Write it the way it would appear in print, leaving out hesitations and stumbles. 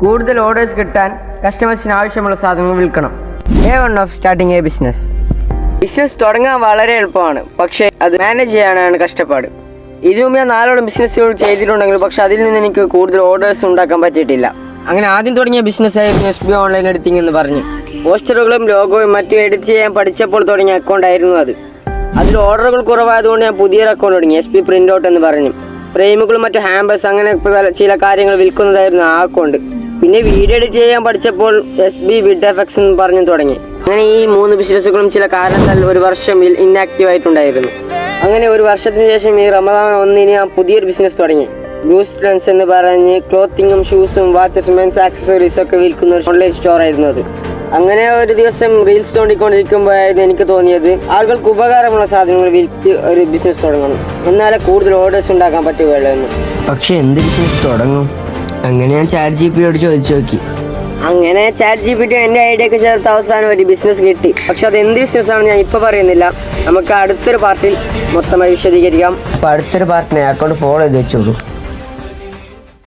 കൂടുതൽ ഓർഡേഴ്സ് കിട്ടാൻ കസ്റ്റമേഴ്സിന് ആവശ്യമുള്ള സാധനങ്ങൾ വിൽക്കണം. A1 of starting A business. Business തുടങ്ങാൻ വളരെ എളുപ്പമാണ്, പക്ഷേ അത് മാനേജ് ചെയ്യാനാണ് കഷ്ടപ്പാട്. ഇതിനുമുമ്പ് ഞാൻ 4 ബിസിനസ്സുകൾ ചെയ്തിട്ടുണ്ടെങ്കിൽ പക്ഷെ അതിൽ നിന്ന് എനിക്ക് കൂടുതൽ ഓർഡേഴ്സ് ഉണ്ടാക്കാൻ പറ്റിയിട്ടില്ല. അങ്ങനെ ആദ്യം തുടങ്ങിയ ബിസിനസ് ആയിരുന്നു SB ഓൺലൈൻ എഡിറ്റിംഗ് എന്ന് പറഞ്ഞ്. പോസ്റ്ററുകളും ലോഗോയും മറ്റും എഡിറ്റ് ചെയ്യാൻ പഠിച്ചപ്പോൾ തുടങ്ങിയ അക്കൗണ്ട് ആയിരുന്നു അത്. അതിൽ ഓർഡറുകൾ കുറവായതുകൊണ്ട് ഞാൻ പുതിയൊരു അക്കൗണ്ട് തുടങ്ങി, SB പ്രിൻ്റ് ഔട്ട് എന്ന് പറഞ്ഞു. ഫ്രെയിമുകളും മറ്റു ഹാമ്പേഴ്സ് അങ്ങനെ ചില കാര്യങ്ങൾ വിൽക്കുന്നതായിരുന്നു ആ അക്കൗണ്ട്. പിന്നെ വീഡിയോ എഡിറ്റ് ചെയ്യാൻ പഠിച്ചപ്പോൾ SB വിഡ് എഫക്ട്സ് എന്ന് പറഞ്ഞു തുടങ്ങി. അങ്ങനെ ഈ 3 ബിസിനസ്സുകളും ചില കാരണത്താൽ ഒരു വർഷം ഇൻആക്റ്റീവ് ആയിട്ടുണ്ടായിരുന്നു. അങ്ങനെ ഒരു വർഷത്തിന് ശേഷം ഈ റമദാൻ 1 ഞാൻ പുതിയൊരു ബിസിനസ് തുടങ്ങി. ബ്ലൂസ് ട്രെൻഡ്സ് എന്ന് പറഞ്ഞ് ക്ലോത്തിങ്ങും ഷൂസും വാച്ചസും മെൻസ് ആക്സസറീസും ഒക്കെ വിൽക്കുന്ന ഒരു ഓൺലൈൻ സ്റ്റോർ ആയിരുന്നു അത്. അങ്ങനെ ഒരു ദിവസം റീൽസ് തോണ്ടിക്കൊണ്ടിരിക്കുമ്പോഴായിരുന്നു എനിക്ക് തോന്നിയത് ആളുകൾക്ക് ഉപകാരമുള്ള സാധനങ്ങൾ വിൽറ്റ് ഒരു ബിസിനസ് തുടങ്ങണം, എന്നാലേ കൂടുതൽ ഓർഡേഴ്സ് ഉണ്ടാക്കാൻ പറ്റുകയുള്ളൂ എന്ന്. പക്ഷെ എന്ത് ബിസിനസ് തുടങ്ങും? അങ്ങനെ ഞാൻ ChatGPTയോട് ചോദിച്ചു നോക്കി. അങ്ങനെ ChatGPT എൻ്റെ ഐഡിയയൊക്കെ ചേർത്ത് അവസാനം ഒരു ബിസിനസ് കിട്ടി. പക്ഷെ അത് എന്ത് ബിസിനസ്സാണെന്ന് ഞാൻ ഇപ്പോൾ പറയുന്നില്ല, നമുക്ക് അടുത്തൊരു പാർട്ടിൽ മൊത്തമായി വിശദീകരിക്കാം. അപ്പോൾ അടുത്തൊരു പാർട്ടിനെ അക്കൗണ്ട് ഫോളോ ചെയ്ത് വെച്ചോളൂ.